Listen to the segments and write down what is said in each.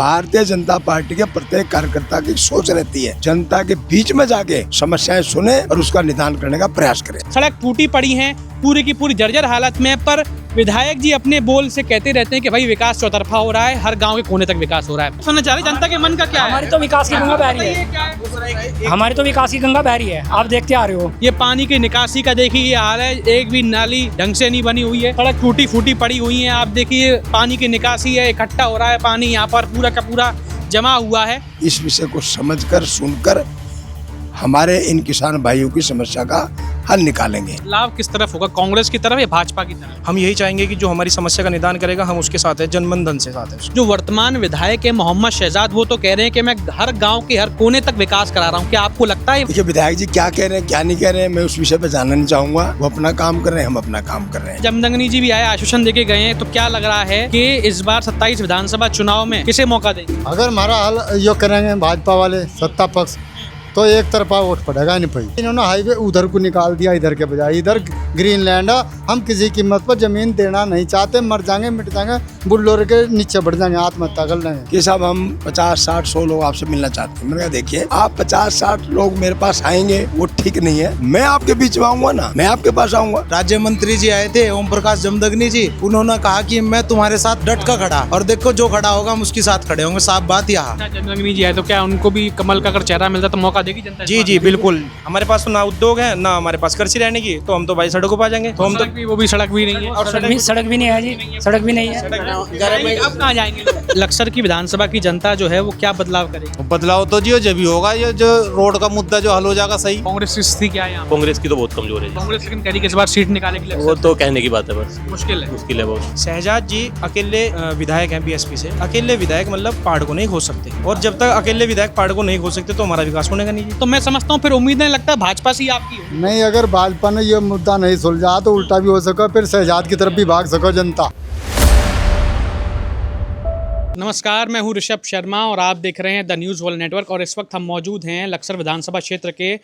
Bharatiya Janata party के प्रत्येक कार्यकर्ता की सोच रहती है जनता के बीच में जाके समस्याएं सुने और उसका निदान करने का प्रयास करें। सड़क टूटी पड़ी है पूरी की पूरी जर्जर हालत में, पर विधायक जी अपने बोल से कहते रहते हैं कि भाई विकास चौतरफा हो रहा है, हर गांव के कोने तक विकास हो रहा है। सुनना चाह रहे जनता के मन का क्या है? हमारी तो विकास की गंगा बह रही है, हमारी तो विकास की गंगा बह रही है, आप देखते आ रहे हो। ये पानी की निकासी का देखिए ये हाल है, एक भी नाली ढंग से नहीं बनी हुई है, सड़क टूटी फूटी पड़ी हुई है। आप देखिए पानी की निकासी है, इकट्ठा हो रहा है पानी यहाँ पर पूरा का पूरा जमा हुआ है। इस विषय को समझकर सुनकर हमारे इन किसान भाइयों की समस्या का हल निकालेंगे। लाभ किस तरफ होगा, कांग्रेस की तरफ या भाजपा की तरफ? हम यही चाहेंगे कि जो हमारी समस्या का निदान करेगा हम उसके साथ है, जनमन धन से साथ है। जो वर्तमान विधायक है मोहम्मद शहजाद, वो तो कह रहे हैं कि मैं हर गांव के हर कोने तक विकास करा रहा हूं। क्या आपको लगता है? देखिए विधायक जी क्या कह रहे हैं क्या नहीं कह रहे हैं मैं उस विषय पे जानना नहीं चाहूंगा। वो अपना काम कर रहे हैं, हम अपना काम कर रहे हैं। जमदंगनी जी भी आए, आश्वासन देके गए हैं, तो क्या लग रहा है कि इस बार 27 विधानसभा चुनाव में किसे मौका देंगे? अगर हमारा हल यो करेंगे भाजपा वाले सत्ता पक्ष तो एक तरफा वोट पड़ेगा नहीं भाई। इन्होंने हाईवे उधर को निकाल दिया, इधर के बजाय इधर ग्रीन लैंड है। हम किसी कीमत पर जमीन देना नहीं चाहते, मर जाएंगे मिट जाएंगे, बुल्डोर के नीचे बढ़ जाएंगे, आत्महत्या कर लेंगे। कि साहब हम 50-60-100 लोग आपसे मिलना चाहते हैं। मैंने कहा देखिए आप 50-60 लोग मेरे पास आएंगे वो ठीक नहीं है, मैं आपके बीच में आऊंगा ना, मैं आपके पास आऊंगा। राज्य मंत्री जी आए थे ओम प्रकाश जमदग्नि जी, उन्होंने कहा कि मैं तुम्हारे साथ डट कर खड़ा, और देखो जो खड़ा होगा हम उसके साथ खड़े होंगे, साफ बात यहाँ। जमदंगनी जी आए तो क्या उनको भी कमल का अगर चेहरा मिलता तो मौका देगी जनता? जी जी बिल्कुल, हमारे पास तो ना उद्योग है ना हमारे पास कर्सी रहने की, तो हम तो भाई सड़कों पर आ जाएंगे। तो हम तो वो भी सड़क भी नहीं है, सड़क भी नहीं है जी, सड़क भी नहीं है। अब कहाँ जाएंगे? लक्सर की विधानसभा की जनता जो है वो क्या बदलाव करेगी? बदलाव तो जी जब भी होगा, ये जो रोड का मुद्दा जो हल हो जाएगा सही। कांग्रेस की स्थिति क्या है यहाँ? कांग्रेस की तो बहुत कमजोर है। कांग्रेस लेकिन कह रही कि इस बार सीट निकाले के लिए वो तो कहने की बात है, बस मुश्किल है। मुश्किल है बहुत। शहजाद जी अकेले विधायक हैं बीएसपी से। अकेले विधायक मतलब पहाड़ को नहीं खोज सकते, और जब तक अकेले विधायक पहाड़ को नहीं खोज सकते तो हमारा विकास होने का नहीं। तो मैं समझता हूँ फिर उम्मीद नहीं लगता भाजपा से ही आपकी हो। नहीं, अगर भाजपा ने ये मुद्दा नहीं सुलझा तो उल्टा भी हो सका, फिर शहजाद की तरफ भी भाग सको जनता। नमस्कार, मैं हूं ऋषभ शर्मा और आप देख रहे हैं द न्यूज़ वर्ल्ड नेटवर्क। और इस वक्त हम मौजूद हैं लक्सर विधानसभा क्षेत्र के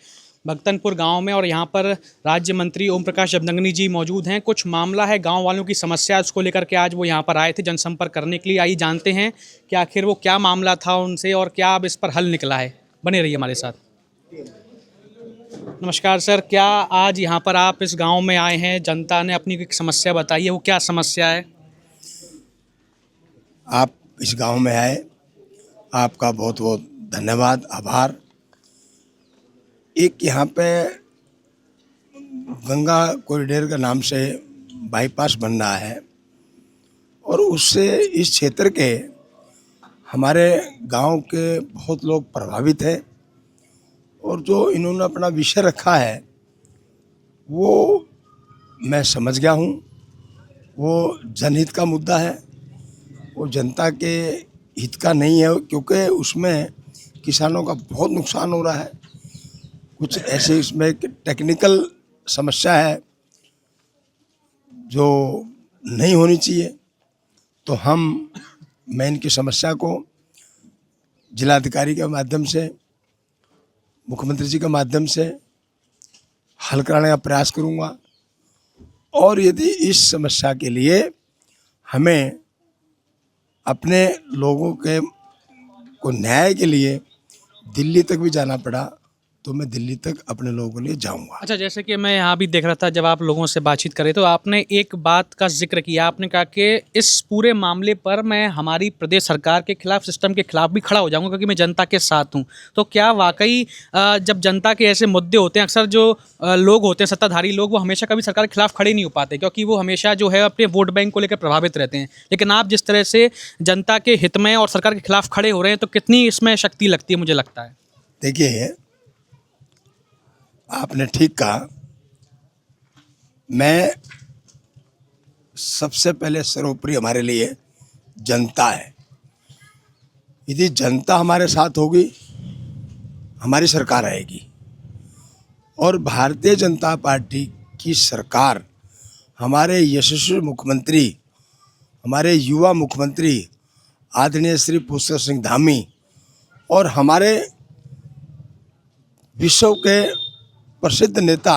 भक्तनपुर गांव में, और यहां पर राज्य मंत्री ओम प्रकाश जमदंगनी जी मौजूद हैं। कुछ मामला है गांव वालों की समस्या, उसको लेकर के आज वो यहां पर आए थे जनसंपर्क करने के लिए। आइए जानते हैं कि आखिर वो क्या मामला था उनसे और क्या अब इस पर हल निकला है। बने रहिए हमारे साथ। नमस्कार सर, क्या आज यहाँ पर आप इस गांव में आए हैं, जनता ने अपनी एक समस्या बताई है, वो क्या समस्या है? आप इस गांव में आए, आपका बहुत बहुत धन्यवाद, आभार। एक यहाँ पे गंगा कॉरिडोर के नाम से बाईपास बन रहा है, और उससे इस क्षेत्र के हमारे गांव के बहुत लोग प्रभावित हैं। और जो इन्होंने अपना विषय रखा है वो मैं समझ गया हूँ, वो जनहित का मुद्दा है, वो जनता के हित का नहीं है, क्योंकि उसमें किसानों का बहुत नुकसान हो रहा है। कुछ ऐसे इसमें टेक्निकल समस्या है जो नहीं होनी चाहिए। तो मैं इनकी समस्या को जिलाधिकारी के माध्यम से, मुख्यमंत्री जी के माध्यम से हल कराने का प्रयास करूंगा। और यदि इस समस्या के लिए हमें अपने लोगों के को न्याय के लिए दिल्ली तक भी जाना पड़ा तो मैं दिल्ली तक अपने लोगों के लिए जाऊंगा। अच्छा, जैसे कि मैं यहाँ भी देख रहा था, जब आप लोगों से बातचीत करें तो आपने एक बात का जिक्र किया। आपने कहा कि इस पूरे मामले पर मैं हमारी प्रदेश सरकार के खिलाफ, सिस्टम के खिलाफ भी खड़ा हो जाऊंगा, क्योंकि मैं जनता के साथ हूँ। तो क्या वाकई जब जनता के ऐसे मुद्दे होते हैं, अक्सर जो लोग होते हैं सत्ताधारी लोग, वो हमेशा कभी सरकार के खिलाफ खड़े नहीं हो पाते, क्योंकि वो हमेशा जो है अपने वोट बैंक को लेकर प्रभावित रहते हैं। लेकिन आप जिस तरह से जनता के हित में और सरकार के खिलाफ खड़े हो रहे हैं, तो कितनी इसमें शक्ति लगती है मुझे लगता है। देखिए आपने ठीक कहा, मैं सबसे पहले सर्वोपरि हमारे लिए जनता है। यदि जनता हमारे साथ होगी हमारी सरकार आएगी, और भारतीय जनता पार्टी की सरकार, हमारे यशस्वी मुख्यमंत्री, हमारे युवा मुख्यमंत्री आदरणीय श्री पुष्कर सिंह धामी, और हमारे विश्व के प्रसिद्ध नेता,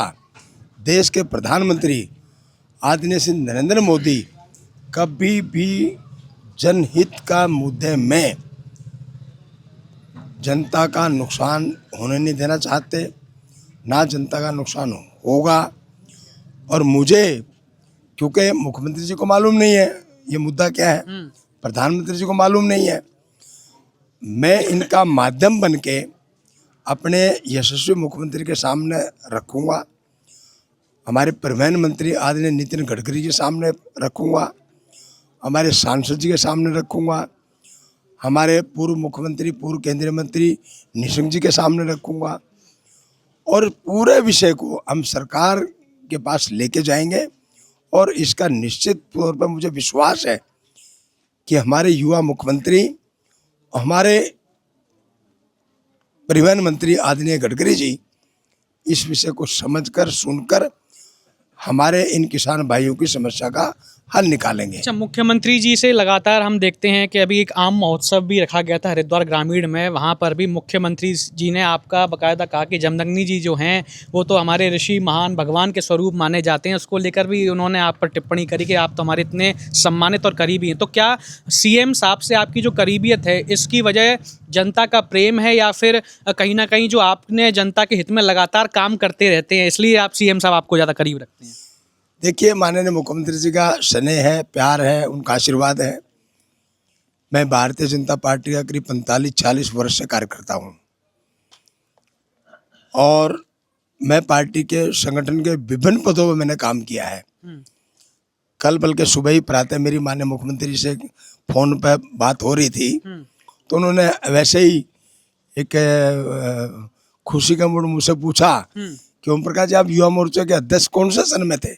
देश के प्रधानमंत्री आदरणीय श्री नरेंद्र मोदी कभी भी जनहित का मुद्दे में जनता का नुकसान होने नहीं देना चाहते, ना जनता का नुकसान होगा। और मुझे, क्योंकि मुख्यमंत्री जी को मालूम नहीं है ये मुद्दा क्या है, प्रधानमंत्री जी को मालूम नहीं है, मैं इनका माध्यम बन के अपने यशस्वी मुख्यमंत्री के सामने रखूँगा, हमारे परिवहन मंत्री आदरणीय नितिन गडकरी के सामने रखूँगा, हमारे सांसद जी के सामने रखूँगा, हमारे पूर्व मुख्यमंत्री पूर्व केंद्रीय मंत्री निशंक जी के सामने रखूँगा, और पूरे विषय को हम सरकार के पास लेके जाएंगे। और इसका निश्चित तौर पर मुझे विश्वास है कि हमारे युवा मुख्यमंत्री, हमारे परिवहन मंत्री आदरणीय गडकरी जी इस विषय को समझकर सुनकर हमारे इन किसान भाइयों की समस्या का हल निकालेंगे। अच्छा, मुख्यमंत्री जी से लगातार हम देखते हैं कि अभी एक आम महोत्सव भी रखा गया था हरिद्वार ग्रामीण में, वहाँ पर भी मुख्यमंत्री जी ने आपका बाकायदा कहा कि जमदग्नि जी जो हैं वो तो हमारे ऋषि महान भगवान के स्वरूप माने जाते हैं। उसको लेकर भी उन्होंने आप पर टिप्पणी करी कि आप तो हमारे इतने सम्मानित और करीबी हैं। तो क्या सीएम साहब से आपकी जो करीबियत है इसकी वजह जनता का प्रेम है, या फिर कहीं ना कहीं जो आपने जनता के हित में लगातार काम करते रहते हैं इसलिए आप सीएम साहब आपको ज़्यादा करीब रखते हैं? देखिए, माननीय मुख्यमंत्री जी का स्नेह है, प्यार है, उनका आशीर्वाद है। मैं भारतीय जनता पार्टी का करीब 45-46 वर्ष से कार्यकर्ता हूँ, और मैं पार्टी के संगठन के विभिन्न पदों पर मैंने काम किया है। कल बल्कि सुबह ही प्रातः मेरी माननीय मुख्यमंत्री से फोन पर बात हो रही थी, तो उन्होंने वैसे ही एक खुशी का मूड मुझसे पूछा कि ओम प्रकाश जी, आप युवा मोर्चा के अध्यक्ष कौन से सन में थे?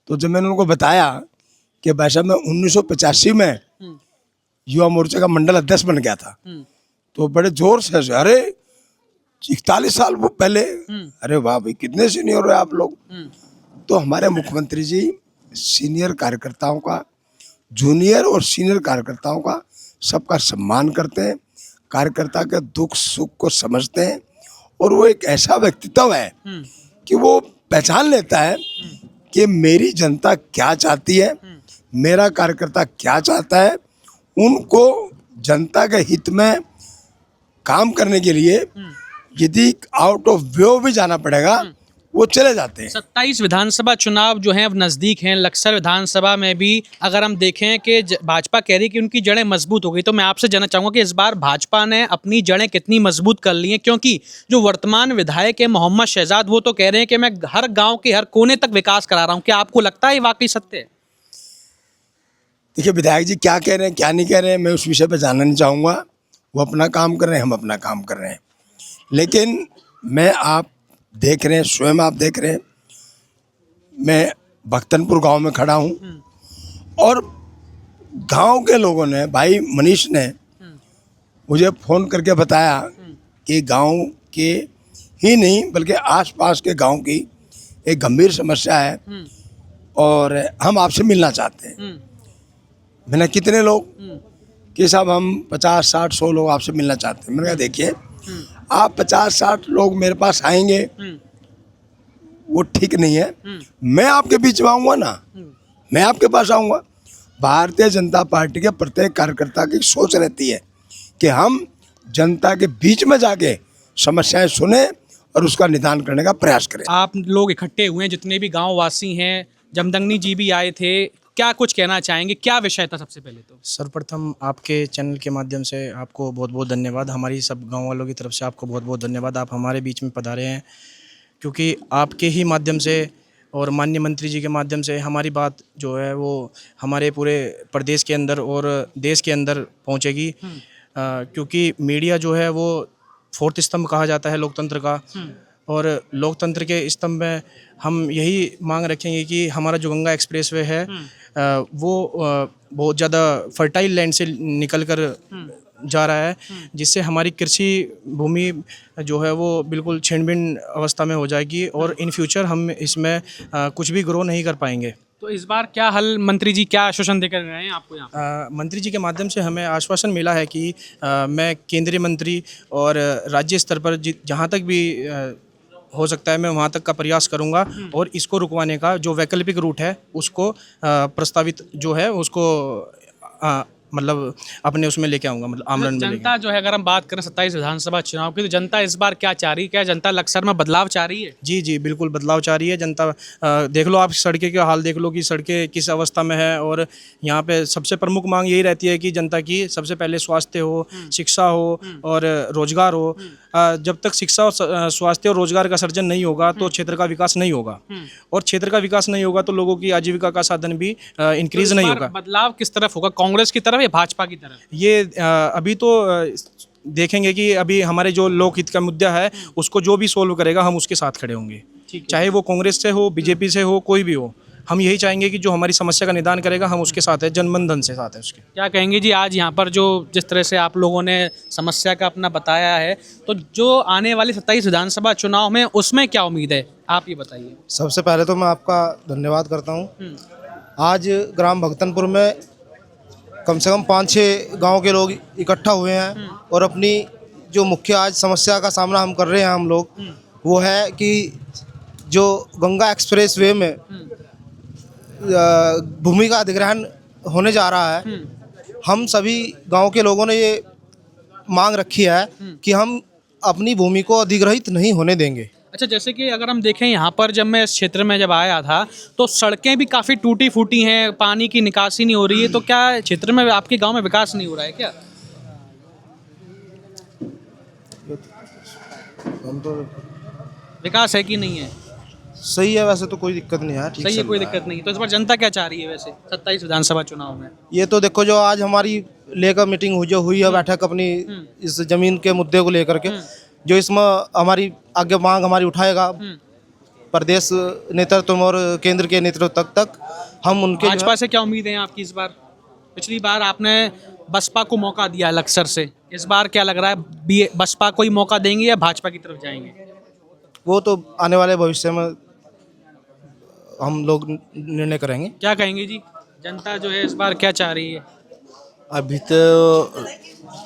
तो जब मैंने उनको बताया कि भाई साहब मैं 1985 में युवा मोर्चा का मंडल अध्यक्ष बन गया था, तो बड़े जोर से हंसे, अरे 41 साल वो पहले, अरे वाह भाई कितने सीनियर है आप लोग। तो हमारे मुख्यमंत्री जी सीनियर कार्यकर्ताओं का, जूनियर और सीनियर कार्यकर्ताओं का सबका सम्मान करते हैं, कार्यकर्ता के दुख सुख को समझते हैं, और वो एक ऐसा व्यक्तित्व है कि वो पहचान लेता है कि मेरी जनता क्या चाहती है, मेरा कार्यकर्ता क्या चाहता है। उनको जनता के हित में काम करने के लिए यदि आउट ऑफ वे भी जाना पड़ेगा वो चले जाते हैं। 27 विधानसभा चुनाव जो हैं अब नज़दीक हैं। लक्सर विधानसभा में भी अगर हम देखें कि भाजपा कह रही है कि उनकी जड़ें मजबूत हो गई, तो मैं आपसे जानना चाहूँगा कि इस बार भाजपा ने अपनी जड़ें कितनी मजबूत कर ली हैं? क्योंकि जो वर्तमान विधायक है मोहम्मद शहजाद, वो तो कह रहे हैं कि मैं हर गाँव के हर कोने तक विकास करा रहा हूँ। क्या आपको लगता है ये वाकई सत्य है? देखिए, विधायक जी क्या कह रहे हैं क्या नहीं कह रहे हैं मैं उस विषय पर जानना नहीं चाहूँगा। वो अपना काम कर रहे हैं, हम अपना काम कर रहे हैं। लेकिन मैं, आप देख रहे हैं, स्वयं आप देख रहे हैं, मैं भक्तनपुर गांव में खड़ा हूं, और गांव के लोगों ने, भाई मनीष ने मुझे फ़ोन करके बताया कि गांव के ही नहीं बल्कि आसपास के गांव की एक गंभीर समस्या है और हम आपसे मिलना चाहते हैं। मैंने कितने लोग? कि साहब हम 50-60-100 लोग आपसे मिलना चाहते हैं। मैंने कहा देखिए, आप 50-60 लोग मेरे पास आएंगे वो ठीक नहीं है, मैं आपके बीच में आऊँगा ना, मैं आपके पास आऊँगा। भारतीय जनता पार्टी के प्रत्येक कार्यकर्ता की सोच रहती है कि हम जनता के बीच में जाके समस्याएं सुने और उसका निदान करने का प्रयास करें। आप लोग इकट्ठे हुए हैं, जितने भी गाँव वासी हैं, जमदग्नि जी भी आए थे, क्या कुछ कहना चाहेंगे? क्या विषय था सबसे पहले तो? सर्वप्रथम आपके चैनल के माध्यम से आपको बहुत बहुत धन्यवाद, हमारी सब गांव वालों की तरफ से आपको बहुत बहुत धन्यवाद। आप हमारे बीच में पधारे हैं, क्योंकि आपके ही माध्यम से और माननीय मंत्री जी के माध्यम से हमारी बात जो है वो हमारे पूरे प्रदेश के अंदर और देश के अंदर पहुंचेगी। क्योंकि मीडिया जो है वो 4th स्तंभ कहा जाता है लोकतंत्र का, और लोकतंत्र के स्तंभ में हम यही मांग रखेंगे कि हमारा जो गंगा एक्सप्रेसवे है वो बहुत ज़्यादा फर्टाइल लैंड से निकल कर जा रहा है, जिससे हमारी कृषि भूमि जो है वो बिल्कुल छिन्न भिन्न अवस्था में हो जाएगी और इन फ्यूचर हम इसमें कुछ भी ग्रो नहीं कर पाएंगे। तो इस बार क्या हल मंत्री जी क्या आश्वासन देकर रहे हैं आपको यहाँ? मंत्री जी के माध्यम से हमें आश्वासन मिला है कि मैं केंद्रीय मंत्री और राज्य स्तर पर जहाँ तक भी हो सकता है मैं वहाँ तक का प्रयास करूँगा, और इसको रुकवाने का जो वैकल्पिक रूट है उसको प्रस्तावित जो है उसको मतलब अपने उसमें लेके आऊँगा, मतलब आमरण में लेके। जनता जो है, अगर हम बात करें 27 विधानसभा चुनाव की, तो जनता इस बार क्या चाह रही है? क्या जनता लक्सर में बदलाव चाह रही है? जी जी बिल्कुल बदलाव चाह रही है जनता। देख लो आप सड़कें का हाल देख लो कि सड़कें किस अवस्था में है। और यहाँ पे सबसे प्रमुख मांग यही रहती है कि जनता की सबसे पहले स्वास्थ्य हो, शिक्षा हो और रोजगार हो। जब तक शिक्षा और स्वास्थ्य और रोजगार का सर्जन नहीं होगा तो क्षेत्र का विकास नहीं होगा, और क्षेत्र का विकास नहीं होगा तो लोगों की आजीविका का साधन भी इंक्रीज तो इस नहीं बार होगा। बदलाव किस तरफ होगा, कांग्रेस की तरफ या भाजपा की तरफ? ये अभी तो देखेंगे कि अभी हमारे जो लोकहित का मुद्दा है उसको जो भी सोल्व करेगा हम उसके साथ खड़े होंगे, चाहे वो कांग्रेस से हो, बीजेपी से हो, कोई भी हो। हम यही चाहेंगे कि जो हमारी समस्या का निदान करेगा हम उसके साथ है, जनमन धन से साथ है उसके। क्या कहेंगे जी, आज यहाँ पर जो जिस तरह से आप लोगों ने समस्या का अपना बताया है, तो जो आने वाली 27 विधानसभा चुनाव में उसमें क्या उम्मीद है, आप ये बताइए। सबसे पहले तो मैं आपका धन्यवाद करता हूँ। आज ग्राम भगतनपुर में कम से कम 5-6 गांव के लोग इकट्ठा हुए हैं और अपनी जो मुख्य आज समस्या का सामना हम कर रहे हैं हम लोग, वो है कि जो गंगा एक्सप्रेस वे में भूमि का अधिग्रहण होने जा रहा है। हम सभी गांव के लोगों ने ये मांग रखी है कि हम अपनी भूमि को अधिग्रहित नहीं होने देंगे। अच्छा, जैसे कि अगर हम देखें यहाँ पर, जब मैं इस क्षेत्र में जब आया था तो सड़कें भी काफ़ी टूटी फूटी हैं, पानी की निकासी नहीं हो रही है, तो क्या क्षेत्र में आपके गांव में विकास नहीं हो रहा है क्या? विकास है कि नहीं है? सही है, वैसे तो कोई दिक्कत नहीं है, ठीक सही है, चल कोई रहा है। दिक्कत नहीं। तो इस बार जनता क्या चाह रही है वैसे 27 विधानसभा चुनाव में? ये तो देखो, जो आज हमारी लेकर मीटिंग जो हुई है, बैठक अपनी इस जमीन के मुद्दे को लेकर के, जो इसमें हमारी आगे मांग हमारी उठाएगा प्रदेश नेतृत्व और केंद्र के नेतृत्व तक हम उनके भाजपा से क्या उम्मीद है आपकी इस बार? पिछली बार आपने बसपा को मौका दिया लक्सर से, इस बार क्या लग रहा है, बसपा को ही मौका देंगे या भाजपा की तरफ जाएंगे? वो तो आने वाले भविष्य में हम लोग निर्णय करेंगे। क्या कहेंगे जी, जनता जो है इस बार क्या चाह रही है? अभी तो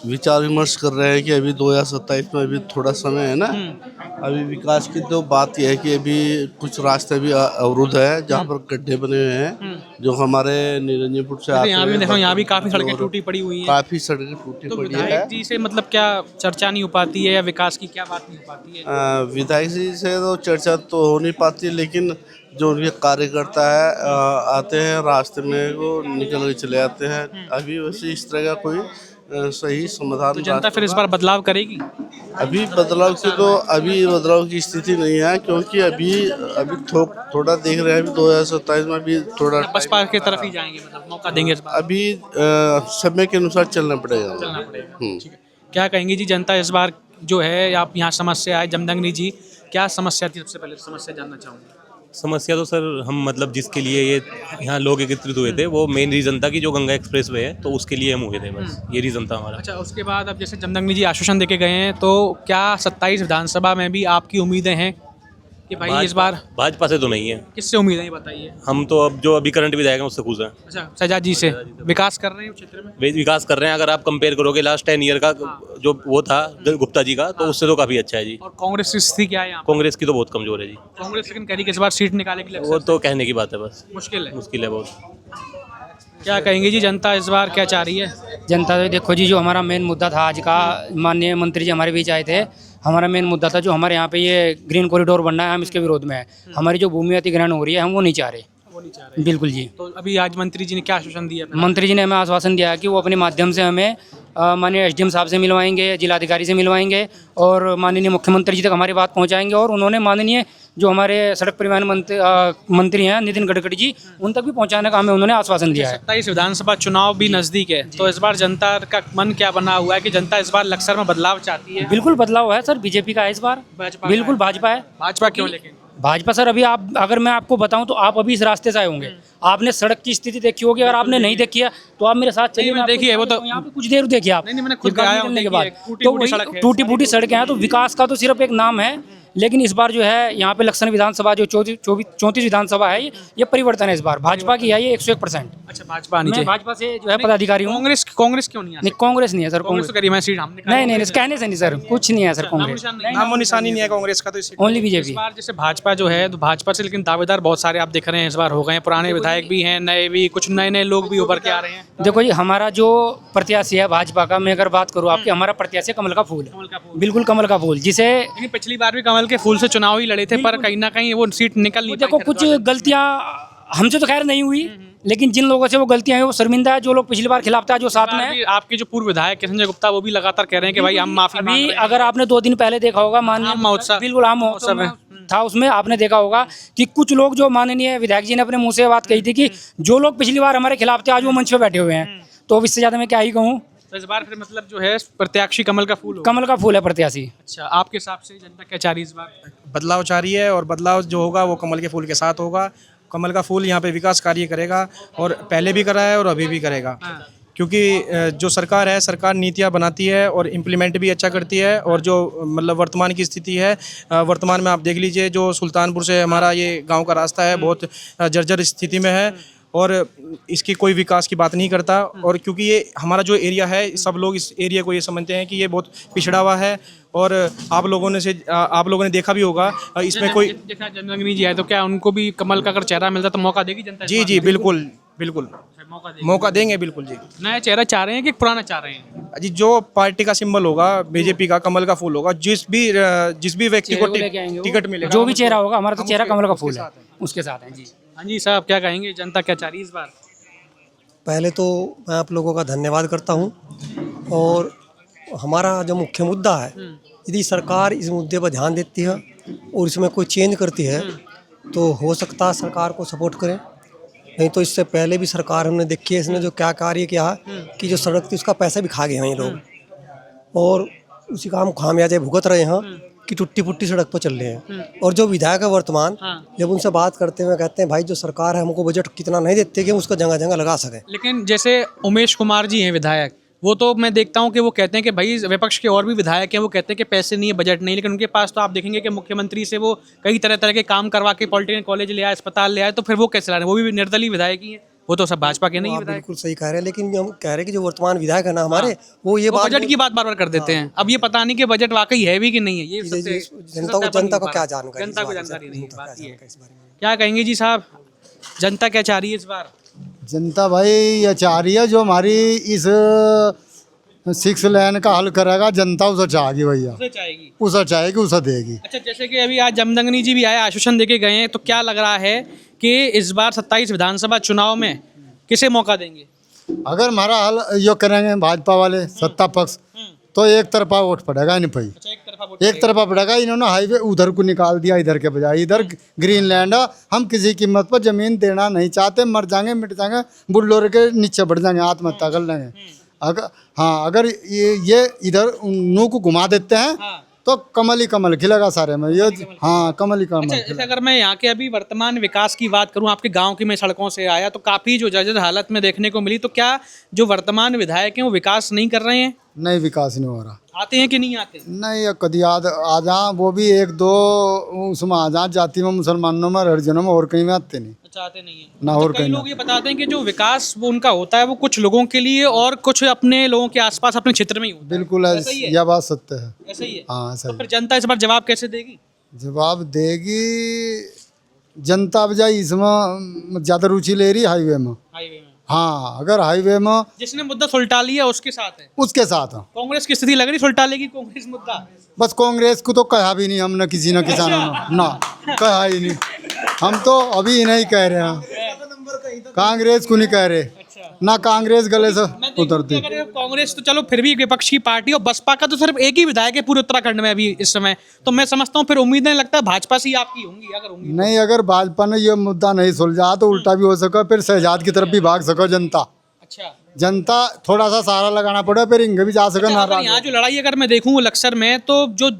विचार विमर्श कर रहे हैं कि अभी 2027 में अभी थोड़ा समय है ना। अभी विकास की तो बात यह है कि अभी कुछ रास्ते भी अवरुद्ध है जहाँ पर गड्ढे बने हुए हैं, जो हमारे निरंजनपुर से आते यहाँ भी हैं। देखो, यहाँ भी काफी सड़कें टूटी पड़ी हुई हैं। काफी सड़कें टूटी तो पड़ी है। विधायक जी से मतलब क्या चर्चा नहीं हो पाती है, या विकास की क्या बात नहीं हो पाती है? विधायक जी से तो चर्चा तो हो नहीं पाती, लेकिन जो उनके कार्यकर्ता है आते हैं रास्ते में, वो निकल के चले आते हैं। अभी वैसे इस तरह का कोई सही समाधान। तो जनता फिर इस बार बदलाव करेगी? अभी बदलाव की स्थिति नहीं है, क्योंकि अभी थोड़ा देख रहे हैं। अभी 2027 में अभी थोड़ा बसपा की तरफ ही जाएंगे, मतलब मौका देंगे इस बार? अभी समय के अनुसार चलना पड़ेगा। ठीक है। क्या कहेंगे जी, जनता इस बार जो है, आप यहाँ समस्या आए, जमदग्नि जी क्या समस्या थी? सबसे पहले समस्या जानना चाहूँगा। समस्या तो सर हम मतलब जिसके लिए ये यहाँ लोग एकत्रित हुए थे, वो मेन रीज़न था कि जो गंगा एक्सप्रेस वे है, तो उसके लिए हम हुए थे, बस ये रीज़न था हमारा। अच्छा, उसके बाद अब जैसे जमदग्नि जी आश्वासन देके गए हैं, तो क्या 27 विधानसभा में भी आपकी उम्मीदें हैं कि भाई इस बार? भाजपा से तो नहीं है। किससे उम्मीद है ये बताइए। हम तो अब जो अभी करंट विधायक हैं उससे खुश हैं। अच्छा, सजा जी से विकास कर रहे हैं क्षेत्र में? वे विकास कर रहे हैं। अगर आप कंपेयर करोगे लास्ट 10 ईयर का जो वो था गुप्ता जी का, तो उससे तो काफ़ी अच्छा है जी। और कांग्रेस की स्थिति क्या है यहाँ? कांग्रेस की तो बहुत कमजोर है जी। कांग्रेस लेकिन कह रही है कि इस बार सीट निकाले के लिए वो तो कहने की बात है, बस मुश्किल है। मुश्किल है बहुत। क्या कहेंगे जी, जनता इस बार क्या चाह रही है? जनता तो देखो जी, जो हमारा मेन मुद्दा था आज का, माननीय मंत्री जी हमारे बीच आए थे। हमारा मेन मुद्दा था जो हमारे यहाँ पे ये ग्रीन कॉरिडोर बनना है, हम इसके विरोध में हैं। हमारी जो भूमि अधिग्रहण हो रही है हम वो नहीं चाह रहे। बिल्कुल जी। तो अभी आज मंत्री जी ने क्या आश्वासन दिया? मंत्री जी ने हमें आश्वासन दिया है कि वो अपने माध्यम से हमें माननीय एसडीएम साहब से मिलवाएंगे, जिलाधिकारी से मिलवाएंगे और माननीय मुख्यमंत्री जी तक हमारी बात पहुंचाएंगे। और उन्होंने माननीय जो हमारे सड़क परिवहन मंत्री हैं नितिन गडकरी जी, उन तक भी पहुंचाने का हमें उन्होंने आश्वासन दिया है। 27 विधानसभा चुनाव भी नज़दीक है, तो इस बार जनता का मन क्या बना हुआ है कि जनता इस बार लक्सर में बदलाव चाहती है? बिल्कुल बदलाव है सर, बीजेपी का है इस बार। भाजपा बिल्कुल भाजपा है। भाजपा क्यों? लेकिन भाजपा सर, अभी आप अगर मैं आपको बताऊं तो आप अभी इस रास्ते से आए होंगे, आपने सड़क की स्थिति देखी होगी। अगर आपने नहीं देखी है तो आप मेरे साथ चलिए। मैंने देखी है, वो तो यहाँ पे कुछ देर देखिए आप। नहीं, मैंने खुद ये गाड़ी आया हूं, निकलने के देखी है, बाद टूटी तो फूटी वही सड़क है। टूटी फूटी सड़कें हैं। तो विकास का तो सिर्फ एक नाम है लेकिन इस बार जो है यहाँ पे लक्ष्मण विधानसभा जो 34 विधानसभा है ये परिवर्तन है इस बार, भाजपा की है ये 101%। अच्छा, भाजपा आनी मैं चाहिए। भाजपा से जो है पदाधिकारी हूँ। कांग्रेस कांग्रेस क्यों नहीं आ नहीं, कांग्रेस नहीं है सर, कांग्रेस तो करी मैं सीट हमने नहीं नहीं, कहने से नहीं सर, कुछ नहीं है सर कांग्रेस, नामो निशानी नहीं है कांग्रेस का, तो इस ओनली इस बीजेपी। बार जैसे भाजपा जो है तो भाजपा से लेकिन दावेदार बहुत सारे आप देख रहे हैं इस बार हो गए हैं, पुराने विधायक भी हैं, नए भी, कुछ नए नए लोग भी उभर के आ रहे हैं। देखो जी, हमारा जो प्रत्याशी है भाजपा का, मैं अगर बात करूँ आपकी, हमारा प्रत्याशी कमल का फूल है, बिल्कुल कमल का फूल, जिसे लेकिन पिछली बार भी कमल के फूल से चुनाव ही लड़े थे, पर कहीं ना कहीं वो सीट निकल नहीं देखो पाई। कुछ गलतियां हमसे तो खैर नहीं हुई, लेकिन जिन लोगों से वो गलतियां हुई वो शर्मिंदा है, जो लोग पिछली बार खिलाफ था जो साथ में है। आपके जो पूर्व विधायक संजय गुप्ता वो भी लगातार कह रहे हैं कि भाई हम माफी मांग अभी रहे हैं। अगर आपने 2 दिन पहले देखा होगा माननीय आम महोत्सव। बिल्कुल आम महोत्सव में था, उसमें आपने देखा होगा कि कुछ लोग जो माननीय विधायक जी ने अपने मुंह से बात कही थी कि जो लोग पिछली बार हमारे खिलाफ थे आज वो मंच पे बैठे हुए हैं, तो अब इससे ज्यादा मैं क्या ही कहूँ। तो इस बार फिर मतलब जो है प्रत्याशी कमल का फूल होगा। कमल का फूल है प्रत्याशी। अच्छा, आपके हिसाब से जनता क्या चाह रही है इस बार? बदलाव चाह रही है, और बदलाव जो होगा वो कमल के फूल के साथ होगा। कमल का फूल यहाँ पे विकास कार्य करेगा, और पहले भी करा है और अभी भी करेगा, क्योंकि जो सरकार है, सरकार नीतियाँ बनाती है और इम्प्लीमेंट भी अच्छा करती है। और जो मतलब वर्तमान की स्थिति है, वर्तमान में आप देख लीजिए, जो सुल्तानपुर से हमारा ये गांव का रास्ता है बहुत जर्जर स्थिति में है, और इसकी कोई विकास की बात नहीं करता। और क्योंकि ये हमारा जो एरिया है, सब लोग इस एरिया को ये समझते हैं कि ये बहुत पिछड़ा हुआ है, और आप लोगों ने देखा भी होगा इसमें कोई। जैसा जनरंगनी जी आए तो क्या उनको भी कमल का अगर चेहरा मिलता तो मौका देगी जनता? जी जी, बिल्कुल बिल्कुल मौका देंगे, बिल्कुल जी। नया चेहरा चाह रहे हैं कि पुराना चाह रहे हैं? जी, जो पार्टी का सिंबल होगा, बीजेपी का कमल का फूल होगा, जिस भी व्यक्ति को टिकट मिलेगा, जो भी चेहरा होगा, हमारा तो चेहरा कमल का फूल है, उसके साथ है जी। हाँ जी साहब, क्या कहेंगे, जनता क्या चाह रही है इस बार? पहले तो मैं आप लोगों का धन्यवाद करता हूं, और हमारा जो मुख्य मुद्दा है, यदि सरकार इस मुद्दे पर ध्यान देती है और इसमें कोई चेंज करती है तो हो सकता है सरकार को सपोर्ट करें। नहीं तो इससे पहले भी सरकार हमने देखी है, इसने जो क्या कार्य किया है कि जो सड़क थी उसका पैसा भी खा गए हैं ये लोग, और उसी का हम खामियाजे भुगत रहे हैं कि टुट्टी फुट्टी सड़क पर चल रहे हैं। और जो विधायक है वर्तमान, जब उनसे बात करते हैं कहते हैं भाई जो सरकार है हमको बजट कितना नहीं देते कि हम उसको जगह जगह लगा सकें। लेकिन जैसे उमेश कुमार जी हैं विधायक, वो तो मैं देखता हूँ कि वो कहते हैं कि भाई विपक्ष के और भी विधायक हैं, वो कहते हैं कि पैसे नहीं है, बजट नहीं, लेकिन उनके पास तो आप देखेंगे कि मुख्यमंत्री से वो कई तरह तरह के काम करवा के पॉलिटेक्निक कॉलेज ले आए, अस्पताल ले आए, तो फिर वो कैसे ला रहे हैं? वो भी निर्दलीय विधायक ही है, वो तो सब भाजपा के नहीं आप विधायक। बिल्कुल सही कह रहे हैं, लेकिन हम कह रहे हैं कि जो वर्तमान विधायक है ना हमारे, वो ये वो बात बजट की बात बार बार कर देते हैं। अब ये पता नहीं कि बजट वाकई है भी कि नहीं है, ये जनता को क्या जानकारी, जनता को जानकारी नहीं है, जनता को बात क्या ये है। जानकारी इस बारे में। क्या कहेंगे जी साहब, जनता क्या चाह रही है इस बार? जनता भाई ये चाह रही है जो हमारी इस 6 लेन का हल करेगा, जनता उसे चाहेगी भैया, उसे चाहेगी, उसे चाहेगी, उसे देगी। अच्छा, जैसे कि अभी आज जमदंगनी जी भी आए, आश्वासन देके गए हैं, तो क्या लग रहा है कि इस बार 27 विधानसभा चुनाव में किसे मौका देंगे? अगर हमारा हल यो करेंगे भाजपा वाले सत्ता पक्ष, तो एक तरफा वोट पड़ेगा नहीं भाई, अच्छा, एक तरफा पड़ेगा। इन्होंने हाईवे उधर को निकाल दिया, इधर के बजाय इधर ग्रीन लैंड है। हम किसी कीमत पर जमीन देना नहीं चाहते, मर जाएंगे, मिट जाएंगे, बुल्डोर के नीचे बढ़ जाएंगे, आत्महत्या कर लेंगे। अगर ये इधर नू को घुमा देते हैं तो कमल ही कमल खिलेगा सारे में, ये हाँ कमल ही कमल। अच्छा, जैसे अगर मैं यहाँ के अभी वर्तमान विकास की बात करूँ, आपके गांव की मैं सड़कों से आया तो काफ़ी जो जर्जर हालत में देखने को मिली, तो क्या जो वर्तमान विधायक हैं वो विकास नहीं कर रहे हैं? नहीं, विकास नहीं हो रहा। आते हैं कि नहीं आते? नहीं, कभी आ जा, वो भी 1-2 उसमें आ जा, जाति में, मुसलमानों में, हरिजनों में, और कहीं में आते नहीं। अच्छा, आते नहीं है ना, और कई कहीं लोग ये बताते हैं कि जो विकास वो उनका होता है वो कुछ लोगों के लिए और कुछ अपने लोगों के आसपास अपने क्षेत्र में ही होता है। बिल्कुल यह बात सत्य है। ऐसा ही है। हाँ, ऐसा तो ही। फिर जनता इस बार जवाब कैसे देगी? जवाब देगी जनता, बजाय इसमें ज़्यादा रुचि ले रही हाईवे में। हाईवे में, हाँ, अगर हाईवे में जिसने मुद्दा सुलटा लिया उसके साथ है, उसके साथ है। कांग्रेस की स्थिति लग रही सुलटा लेगी कांग्रेस मुद्दा। बस कांग्रेस को तो कहा भी नहीं हमने, किसी न किसानों ने ना कहा ही नहीं। हम तो अभी नहीं कह रहे हैं, कांग्रेस को नहीं कह रहे ना, कांग्रेस गले से उतरती। अगर कांग्रेस तो चलो फिर भी विपक्ष की पार्टी, और बसपा का तो सिर्फ एक ही विधायक है पूरे उत्तराखंड में अभी इस समय, तो मैं समझता हूँ फिर उम्मीदें लगता है भाजपा से ही आपकी होंगी, अगर होंगी। नहीं, अगर भाजपा ने ये मुद्दा नहीं सुलझा तो उल्टा भी हो सका, फिर शहजाद की तरफ भी भाग सको जनता। अच्छा, जनता थोड़ा सा सहारा लगाना पड़े, फिर इंगे भी जा सके। अगर यहाँ जो लड़ाई अगर मैं देखूँ लक्सर में, तो जो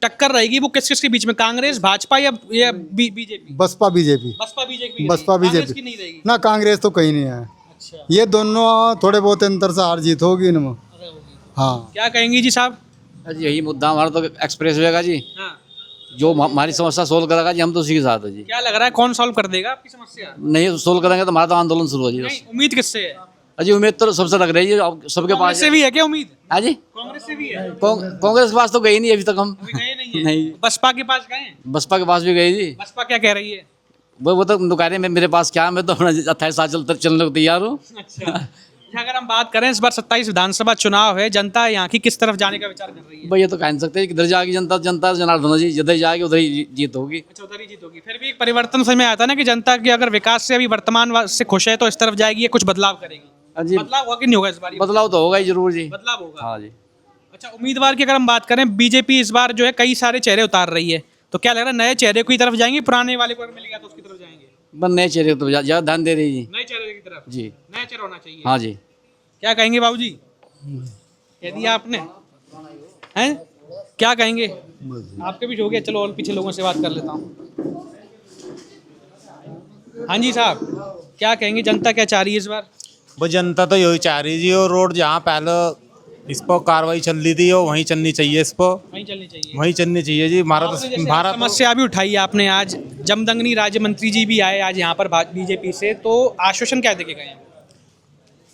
टक्कर रहेगी वो किस किस के बीच में, कांग्रेस भाजपा या BJP? Basapa BJP, Basapa BJP, Basapa BJP नहीं रहेगी ना, कांग्रेस तो कहीं नहीं है। अच्छा, ये दोनों थोड़े बहुत अंतर से हार जीत होगी इनमें। हाँ, क्या कहेंगी जी साहब? यही मुद्दा हमारा तो एक्सप्रेस वे का जी। हाँ, जो हमारी समस्या सोल्व करेगा जी, हम तो उसी के साथ है जी। क्या लग रहा है कौन सॉल्व कर देगा आपकी समस्या? नहीं सोल्व करेंगे तो हमारा तो आंदोलन शुरू हो जी। नहीं, उम्मीद किससे है? अजी उम्मीद तो सबसे लग रही है, अब सबके कांग्रेस पास से भी है क्या उम्मीद? है जी। कांग्रेस से भी है? कांग्रेस के पास तो गई नहीं अभी तक हम। अभी गए नहीं है? नहीं। बसपा के पास गए हैं? बसपा के पास भी गई जी। बसपा क्या कह रही है? वो तो कह रहे हैं मेरे पास क्या है, मैं तो अपना 28 साल चलने को तैयार हूँ। अच्छा। अगर हम बात करें इस बार 27 विधानसभा चुनाव है, जनता यहाँ की किस तरफ जाने का विचार कर रही है? भाई ये तो कह नहीं सकते किधर जाएगी जनता, जनता जनार्दन जी जिधर जाएगी उधर ही जीत होगी। अच्छा, उधर ही जीत होगी। फिर भी एक परिवर्तन समझ में आता है ना कि जनता की अगर विकास से अभी वर्तमान से खुश है तो इस तरफ जाएगी, ये कुछ बदलाव करेगी। जी बदलाव होगा कि नहीं होगा इस बार? बदलाव तो होगा ही जरूर जी। बदलाव होगा। हाँ जी। अच्छा, उम्मीदवार की अगर हम बात करें, बीजेपी इस बार जो है कई सारे चेहरे उतार रही है, तो क्या लग रहा है नए चेहरे की तरफ जाएंगे, पुराने वाले को अगर मिल गया तो उसकी तरफ जाएंगे? बस नए चेहरे तो ज्यादा ध्यान दे रही जी। नए चेहरे की तरफ जी। नया चेहरा होना चाहिए। हाँ जी। क्या कहेंगे बाबूजी? कह दिया आपने, हैं? क्या कहेंगे? आपके भी हो गया, चलो और पीछे लोगों से बात कर लेता हूँ। हाँ जी साहब, क्या कहेंगे, जनता क्या चाह रही है इस बार? वो जनता तो यही चाह रही जी, और रोड जहाँ पहले इस पर कार्रवाई चल रही थी वो वहीं चलनी चाहिए, इस पर वहीं चलनी चाहिए। वहीं चलनी चाहिए जी। आपने जैसे समस्या भी उठाई है आपने, आज जमदंगनी राज्य मंत्री जी भी आए आज यहाँ पर बीजेपी से, तो आश्वासन क्या देके गए हैं?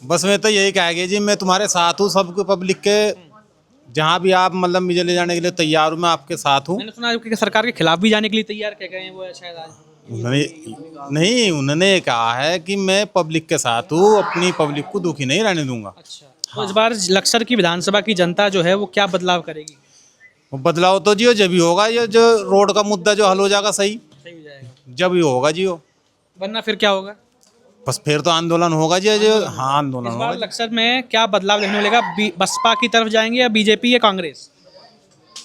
बस मैं तो यही कहेंगे जी, मैं तुम्हारे साथ हूँ, सबको पब्लिक के जहाँ भी आप मतलब मुझे ले जाने के लिए तैयार हूँ, मैं आपके साथ हूँ। मैंने सुना कि सरकार के खिलाफ भी जाने के लिए तैयार कह गए हैं वो शायद आज। उन्होंने कहा है कि मैं पब्लिक के साथ हूँ, अपनी पब्लिक को दुखी नहीं रहने दूंगा। अच्छा, तो इस बार लक्सर की विधानसभा की जनता जो है वो क्या बदलाव करेगी? वो बदलाव तो जी जब ही होगा, ये जो रोड का मुद्दा जो हल हो जाएगा सही हो जाएगा, जब ही होगा जी वो। वरना फिर क्या होगा? बस फिर तो आंदोलन होगा जी, जो हाँ आंदोलन इस होगा बार जी। लक्सर में क्या बदलाव देखने मिलेगा? बसपा की तरफ जाएंगे या बीजेपी या कांग्रेस?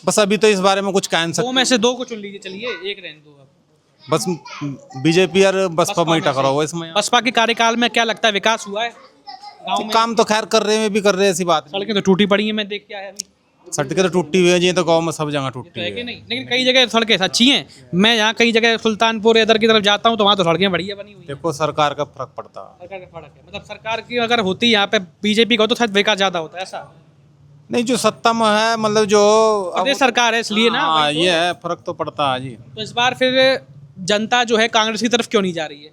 बस अभी तो इस बारे में कुछ कह नहीं दो सकते। में से दो को चुन लीजिए, चलिए एक रहने दो। अब बस बीजेपी और बसपा में ही टकरा हुआ इसमें। बसपा के कार्यकाल में क्या लगता है विकास हुआ है गाँव में? काम तो खैर कर रहे हैं, भी कर रहे हैं, ऐसी बात नहीं। सड़कें तो टूटी पड़ी हैं, मैं देख के आया अभी। सड़कें तो टूटी हुई है जी, तो गाँव में सब जगह टूटी तो हुई है कि है। नहीं? लेकिन कई जगह सड़कें अच्छी हैं। मैं यहाँ कई जगह सुल्तानपुर इधर की तरफ जाता हूँ तो वहाँ तो सड़कें बढ़िया बनी हुई हैं। देखो सरकार का फर्क पड़ता है। सरकार का फर्क है, मतलब सरकार की अगर होती यहाँ पे बीजेपी का तो शायद विकास ज्यादा होता है, ऐसा? नहीं, जो सत्ता में है मतलब जो प्रदेश सरकार है इसलिए ना। हाँ, वही तो। ये है, फर्क तो पड़ता है जी। तो इस बार फिर जनता जो है कांग्रेस की तरफ क्यों नहीं जा रही है?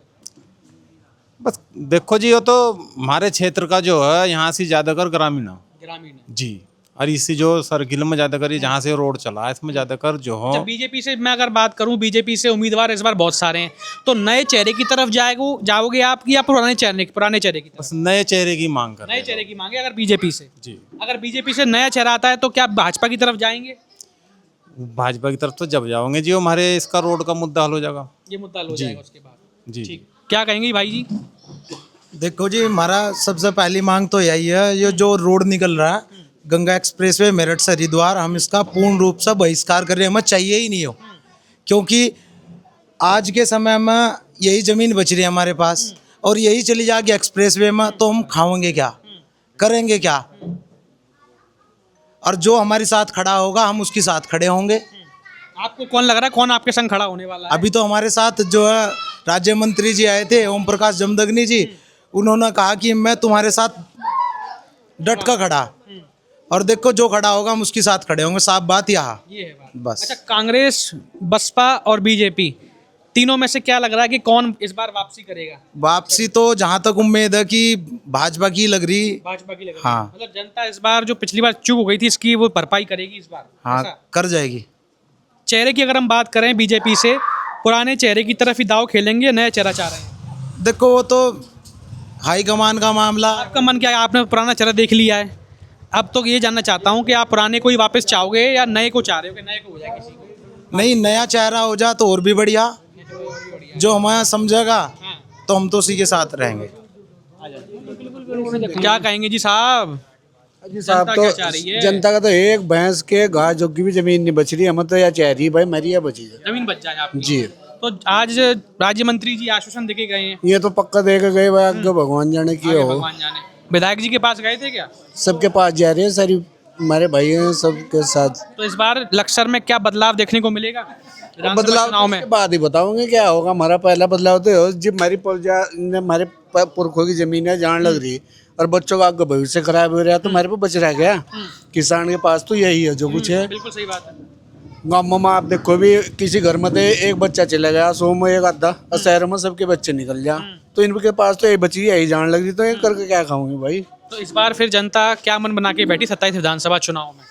बस देखो जी, वो तो हमारे क्षेत्र का जो है यहाँ से ज़्यादातर ग्रामीण है ग्रामीण है। जी, और इसी जो सर्किल में ज़्यादातर ये जहाँ से रोड चला है इसमें ज़्यादातर जो हो। जब बीजेपी से मैं अगर बात करूं, बीजेपी से उम्मीदवार इस बार बहुत सारे हैं, तो नए चेहरे की तरफ जाओगे आप या पुराने चेहरे की तरफ? बस नए चेहरे की मांग कर रहे नए चेहरे की मांगे अगर बीजेपी से। हैं। जी, अगर बीजेपी से नया चेहरा आता है तो क्या भाजपा की तरफ जाएंगे? भाजपा की तरफ तो जब जाओगे जी, हमारे इसका रोड का मुद्दा हल हो जाएगा। ये मुद्दा हल हो जाएगा उसके बाद। जी ठीक, क्या कहेंगे भाई जी? देखो जी, हमारा सबसे पहली मांग तो यही है, ये जो रोड निकल रहा है गंगा एक्सप्रेसवे मेरठ से हरिद्वार, हम इसका पूर्ण रूप से बहिष्कार कर रहे हैं। हमें चाहिए ही नहीं हो, क्योंकि आज के समय में यही ज़मीन बच रही है हमारे पास, और यही चली जाएगी एक्सप्रेसवे में तो हम खाएंगे क्या, करेंगे क्या? और जो हमारे साथ खड़ा होगा हम उसके साथ खड़े होंगे। आपको कौन लग रहा है, कौन आपके संग खड़ा होने वाला है? अभी तो हमारे साथ जो है राज्य मंत्री जी आए थे, ओम प्रकाश जमदग्नि जी, उन्होंने कहा कि मैं तुम्हारे साथ डट का खड़ा, और देखो जो खड़ा होगा हम उसके साथ खड़े होंगे। साफ बात यहाँ, ये है बात। बस। अच्छा, कांग्रेस, बसपा और बीजेपी तीनों में से क्या लग रहा है कि कौन इस बार वापसी करेगा? वापसी तो जहाँ तक उम्मीद है कि भाजपा की लग रही। भाजपा की लग रही है। हाँ। मतलब जनता इस बार जो पिछली बार चूक हो गई थी इसकी वो भरपाई करेगी इस बार? हाँ, ऐसा? कर जाएगी। चेहरे की अगर हम बात करें बीजेपी से, पुराने चेहरे की तरफ ही दाव खेलेंगे, नया चेहरा चाह रहे हैं? देखो वो तो हाईकमान का मामला। आपका मन क्या है? आपने पुराना चेहरा देख लिया है, अब तो ये जानना चाहता हूँ कि आप पुराने को ही वापस चाहोगे या नए को चाह रहे हो कि नए को हो जाए किसी को? नहीं, नया चेहरा हो जाए तो और भी बढ़िया, जो हमारा समझेगा तो हम तो उसी के साथ रहेंगे। क्या कहेंगे जी साहब? जी साहब, जनता तो क्या चाह रही है? जनता का तो एक भैंस के घास जोगी भी जमीन नहीं बच रही, हमें तो यह चाह रही है भाई मेरी या बची है। जमीन बच जाए आपकी। जी। तो आज राज्य मंत्री जी आश्वासन देके गए हैं। ये तो पक्का दे के गए भाई, आगे भगवान जाने की आगे हो। भगवान जाने। विधायक जी के पास गए थे क्या? सबके पास जा रहे हैं, सारी हमारे भाई हैं सबके साथ। तो इस बार लक्सर में क्या बदलाव देखने को मिलेगा विधानसभा बदलाव चुनाव में? के बाद ही बताऊंगे क्या होगा। हमारा पहला बदलाव तो हो जब हमारे पुरखों की जमीन है जान लग रही, और बच्चों का आगे भविष्य खराब हो रहा है, तो हमारे पे बच रह गया। किसान के पास तो यही है जो कुछ है। बिल्कुल सही बात है। गाँव में आप देखो भी किसी घर में तो एक बच्चा चला गया, 100 में एक आधा, और शहर में सबके बच्चे निकल जा, तो इनके पास तो एक बच्ची यही जान लग रही, तो ये करके क्या खाऊंगे भाई। तो इस बार फिर जनता क्या मन बना के बैठी 27 विधानसभा चुनाव में?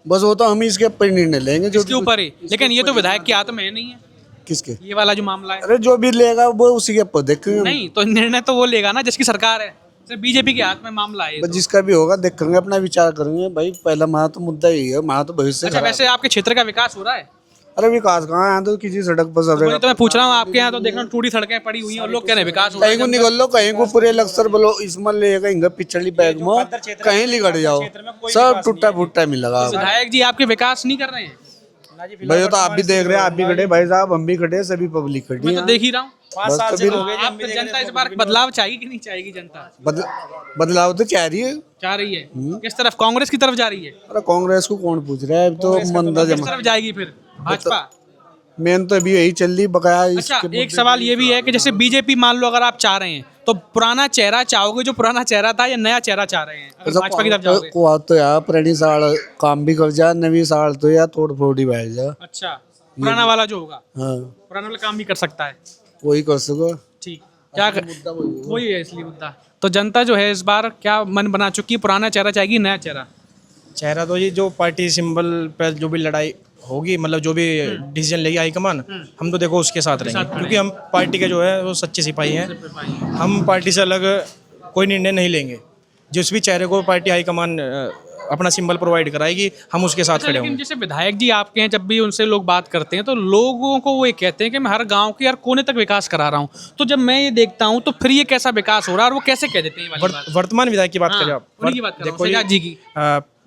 बस वो तो हम ही इसके ऊपर निर्णय लेंगे, जो इसके ऊपर ही। लेकिन ये तो विधायक की हाथ में नहीं है, किसके, ये वाला जो मामला है। अरे जो भी लेगा वो उसी के ऊपर देखेंगे। नहीं तो निर्णय तो वो लेगा ना जिसकी सरकार है, सिर्फ बीजेपी के हाथ में मामला है ये बस तो। जिसका भी होगा देखेंगे, अपना विचार करेंगे भाई। पहला हमारा तो मुद्दा यही है, हमारा तो भविष्य अच्छा, खराब। वैसे आपके क्षेत्र का विकास हो रहा है? अरे विकास कहाँ है, यहाँ तो किसी सड़क पर सब वही तो मैं पूछ रहा हूँ, आपके यहाँ तो देखना टूटी सड़कें पड़ी हुई हैं और लोग कह रहे हैं विकास हो रहा कहीं को निकल लो, कहीं को पूरे लक्सर बोलो इसमें ले कहीं पिछली बैग में कहीं लिगड़ जाओ, सब टूटा फूटा मिलेगा। विधायक जी आपके विकास नहीं कर रहे हैं? भाई तो आप भी देख रहे हैं, आप भी खड़े भाई साहब, हम भी खड़े, सभी पब्लिक खड़ी मैं तो है। देख ही रहा हूँ। बस तो फिर आप तो जनता इस बार बदलाव चाहिए कि नहीं चाहेगी जनता? बदलाव तो चाह रही है। चाह रही है? किस तरफ? कांग्रेस की तरफ जा रही है? अरे कांग्रेस को कौन पूछ रहा है, अब तो मंदा किस जमा तरफ जाएगी फिर? भाजपा? मेन तो अभी यही चल रही बकाया। अच्छा, एक सवाल ये भी है कि जैसे बीजेपी मान लो अगर आप चाह रहे हैं तो पुराना चेहरा चाहोगे जो पुराना चेहरा था, या नया चेहरा चाह रहे हैं अगर भाजपा की तरफ जाओगे? को तो यार पुरानी साल काम भी कर जा, नवी साल तो यार तोड़ फोड़ ही बैठ जा। अच्छा, पुराना वाला जो होगा, हाँ पुराना वाला काम भी कर सकता है। वही कर सको। ठीक, क्या वही है इसलिए मुद्दा। तो जनता जो है इस बार क्या मन बना चुकी है, पुराना चेहरा चाहेगी नया चेहरा? चेहरा तो ये जो पार्टी सिंबल पर जो भी लड़ाई होगी, मतलब जो भी डिसीजन लेगी हाईकमान, हम तो देखो उसके साथ रहेंगे, क्योंकि हम पार्टी के जो है वो सच्चे सिपाही हैं। हम पार्टी से अलग कोई निर्णय नहीं लेंगे। जिस भी चेहरे को पार्टी हाईकमान अपना सिंबल प्रोवाइड कराएगी, हम उसके साथ खड़े लेकिन होंगे। जैसे विधायक जी आपके हैं, जब भी उनसे लोग बात करते हैं तो लोगों को वो ये कहते हैं कि मैं हर गांव के हर कोने तक विकास करा रहा हूँ। तो जब मैं ये देखता हूँ तो फिर ये कैसा विकास हो रहा है और वो कैसे कह देते हैं ये वाली बात? वर्तमान विधायक की बात करें आप, उन्हीं की बात कर रहा हूँ, देखो शहजाद जी की।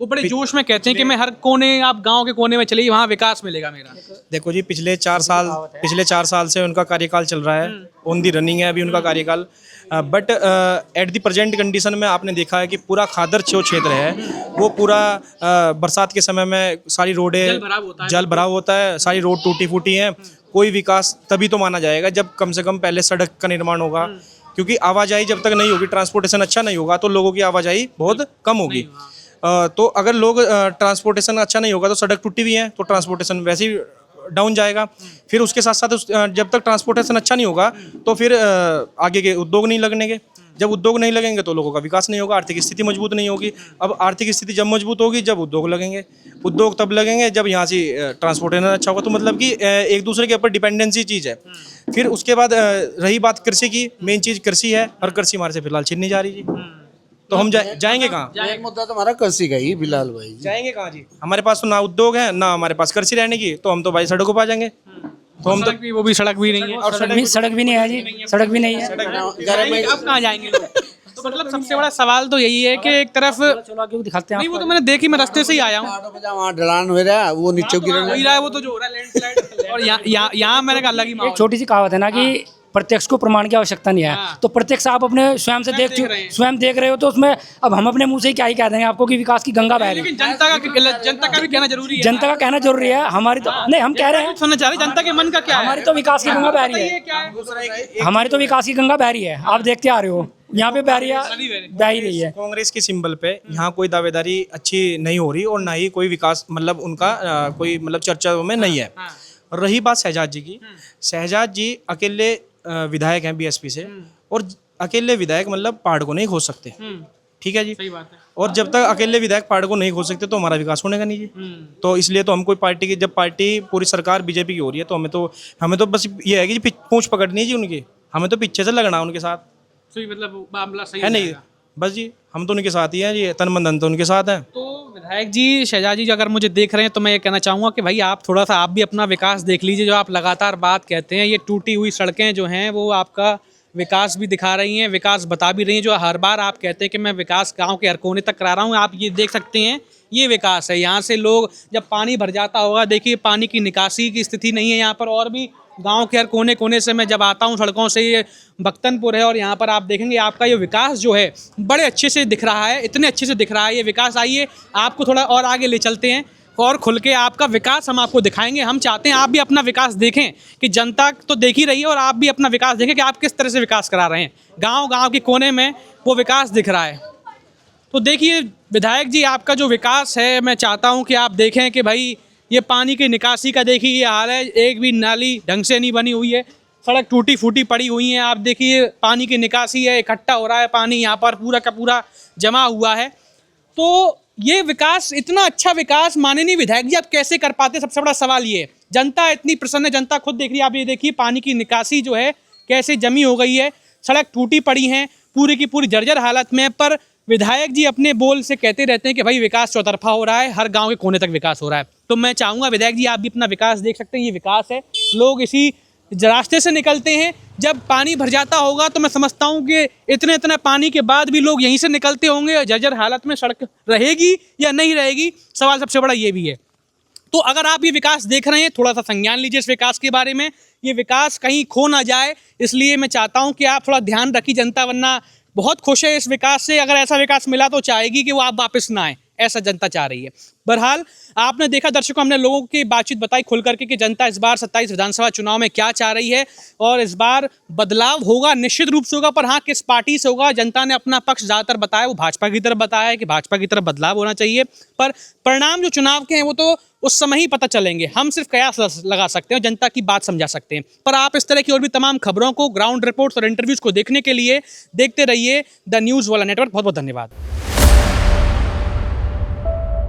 वो बड़े जोश में कहते हैं कि मैं हर कोने, आप गांव के कोने में चलिए वहाँ विकास मिलेगा मेरा। देखो जी, पिछले 4 साल से उनका कार्यकाल चल रहा है, ऑन दी रनिंग है अभी उनका कार्यकाल। But at the present condition में आपने देखा है कि पूरा खादर जो क्षेत्र है वो पूरा बरसात के समय में सारी रोडें जल भराव होता है, सारी रोड टूटी फूटी हैं। कोई विकास तभी तो माना जाएगा जब कम से कम पहले सड़क का निर्माण होगा, क्योंकि आवाजाही जब तक नहीं होगी, ट्रांसपोर्टेशन अच्छा नहीं होगा तो लोगों की आवाजाही बहुत कम होगी। तो अगर लोग ट्रांसपोर्टेशन अच्छा नहीं होगा तो सड़क टूटी हुई है तो ट्रांसपोर्टेशन वैसे ही डाउन जाएगा। फिर उसके साथ साथ जब तक ट्रांसपोर्टेशन अच्छा नहीं होगा तो फिर आगे के उद्योग नहीं लगेंगे। जब उद्योग नहीं लगेंगे तो लोगों का विकास नहीं होगा, आर्थिक स्थिति मजबूत नहीं होगी। अब आर्थिक स्थिति जब मजबूत होगी जब उद्योग लगेंगे, उद्योग तब लगेंगे जब यहाँ से ट्रांसपोर्टेशन अच्छा होगा। तो मतलब कि एक दूसरे के ऊपर डिपेंडेंसी चीज़ है। फिर उसके बाद रही बात कृषि की, मेन चीज़ कृषि है और कृषि हमारे से फिलहाल छीन नहीं जा रही जी। तो हम जाएंगे कहाँ? मुद्दा तो हमारा कृषि का ही बिलाल भाई, जाएंगे कहाँ जी? हमारे पास तो ना उद्योग है ना हमारे पास कृषि रहने की, तो हम तो भाई सड़कों पर आ जाएंगे। तो हम तो वो भी सड़क भी नहीं है और सड़क भी नहीं है जी, सड़क भी नहीं है। अब कहाँ जाएंगे लोग? तो मतलब सबसे बड़ा सवाल तो यही है कि एक तरफ दिखाते हैं नहीं, वो तो मैंने देखी, मैं रास्ते से ही आया हूँ। वहाँ ढलान हो रहा है, वो नीचे गिर हो ही रहा है, वो तो जो हो रहा है लैंडस्लाइड। और यहाँ मैंने कहा अलग ही माहौल। एक छोटी सी कहावत है ना कि प्रत्यक्ष को प्रमाण की आवश्यकता नहीं है। तो प्रत्यक्ष आप अपने स्वयं से स्वयं देख रहे हो, तो उसमें अब हम अपने मुंह से क्या ही कह देंगे आपको कि विकास की गंगा बह रही है। लेकिन जनता का भी कहना जरूरी है। जनता का कहना जरूरी है। हमारी तो नहीं, हम कह रहे हैं, सुनना चाह रहे जनता के मन का क्या है। हमारी तो विकास की गंगा बह रही है, हमारी तो विकास की गंगा बह रही है। आप देखते आ रहे हो यहाँ पे बह रही रही है। कांग्रेस के सिंबल पे यहाँ कोई दावेदारी अच्छी नहीं हो रही और ना ही कोई विकास, मतलब उनका कोई मतलब चर्चा में नहीं है। रही बात शहजाद जी की, शहजाद जी अकेले विधायक हैं बीएसपी से, और अकेले विधायक मतलब पहाड़ को नहीं खोज सकते। ठीक है जी, सही बात है। और जब तक अकेले विधायक पहाड़ को नहीं खोज सकते तो हमारा विकास होने का नहीं जी। तो इसलिए तो हम कोई पार्टी की, जब पार्टी पूरी सरकार बीजेपी की हो रही है तो हमें तो बस ये है कि पूंछ पकड़नी है जी उनकी, हमें तो पीछे से लगना उनके साथ। सही, मतलब मामला सही है नहीं, बस जी हम तो उनके साथ ही हैं जी, तन मन धन तो उनके साथ हैं। तो विधायक जी, शहजाद जी अगर मुझे देख रहे हैं तो मैं ये कहना चाहूँगा कि भाई आप थोड़ा सा आप भी अपना विकास देख लीजिए। जो आप लगातार बात कहते हैं, ये टूटी हुई सड़कें जो हैं वो आपका विकास भी दिखा रही हैं, विकास बता भी रही हैं। जो हर बार आप कहते हैं कि मैं विकास गांव के हर कोने तक करा रहा हूँ, आप ये देख सकते हैं ये विकास है। यहाँ से लोग जब पानी भर जाता होगा, देखिए पानी की निकासी की स्थिति नहीं है यहाँ पर। और भी गांव के हर कोने कोने से मैं जब आता हूँ सड़कों से, ये भक्तनपुर है और यहाँ पर आप देखेंगे आपका ये विकास जो है बड़े अच्छे से दिख रहा है, इतने अच्छे से दिख रहा है ये विकास। आइए आपको थोड़ा और आगे ले चलते हैं और खुल के आपका विकास हम आपको दिखाएंगे। हम चाहते हैं आप भी अपना विकास देखें, कि जनता तो देख ही रही है और आप भी अपना विकास देखें कि आप किस तरह से विकास करा रहे हैं। गाँव के कोने में वो विकास दिख रहा है। तो देखिए विधायक जी, आपका जो विकास है मैं चाहता हूँ कि आप देखें कि भाई ये पानी की निकासी का देखिए ये हाल है, एक भी नाली ढंग से नहीं बनी हुई है, सड़क टूटी फूटी पड़ी हुई है। आप देखिए पानी की निकासी है, इकट्ठा हो रहा है पानी यहाँ पर पूरा का पूरा जमा हुआ है। तो ये विकास, इतना अच्छा विकास माननीय विधायक जी आप कैसे कर पाते, सबसे बड़ा सवाल ये है। जनता इतनी प्रसन्न है, जनता खुद देख रही है। आप ये देखिए पानी की निकासी जो है कैसे जमी हो गई है, सड़क टूटी पड़ी हैं, पूरी की पूरी जर्जर हालत में। पर विधायक जी अपने बोल से कहते रहते हैं कि भाई विकास चौतरफा हो रहा है, हर गांव के कोने तक विकास हो रहा है। तो मैं चाहूँगा विधायक जी आप भी अपना विकास देख सकते हैं, ये विकास है। लोग इसी रास्ते से निकलते हैं, जब पानी भर जाता होगा तो मैं समझता हूँ कि इतने पानी के बाद भी लोग यहीं से निकलते होंगे। जर्जर हालत में सड़क रहेगी या नहीं रहेगी, सवाल सबसे बड़ा ये भी है। तो अगर आप ये विकास देख रहे हैं, थोड़ा सा संज्ञान लीजिए इस विकास के बारे में, ये विकास कहीं खो ना जाए, इसलिए मैं चाहता हूं कि आप थोड़ा ध्यान रखिए। जनता वरना बहुत खुश है इस विकास से, अगर ऐसा विकास मिला तो चाहेगी कि वो आप वापस ना आए, ऐसा जनता चाह रही है। बहरहाल आपने देखा दर्शकों, हमने लोगों की बातचीत बताई खुल करके कि जनता इस बार 27 विधानसभा चुनाव में क्या चाह रही है, और इस बार बदलाव होगा, निश्चित रूप से होगा। पर हाँ, किस पार्टी से होगा, जनता ने अपना पक्ष ज़्यादातर बताया, वो भाजपा की तरफ बताया है कि भाजपा की तरफ बदलाव होना चाहिए। पर परिणाम जो चुनाव के हैं वो तो उस समय ही पता चलेंगे, हम सिर्फ कयास लगा सकते हैं, जनता की बात समझा सकते हैं। पर आप इस तरह की और भी तमाम खबरों को, ग्राउंड रिपोर्ट्स और इंटरव्यूज़ को देखने के लिए देखते रहिए द न्यूज़ वाला नेटवर्क। बहुत बहुत धन्यवाद।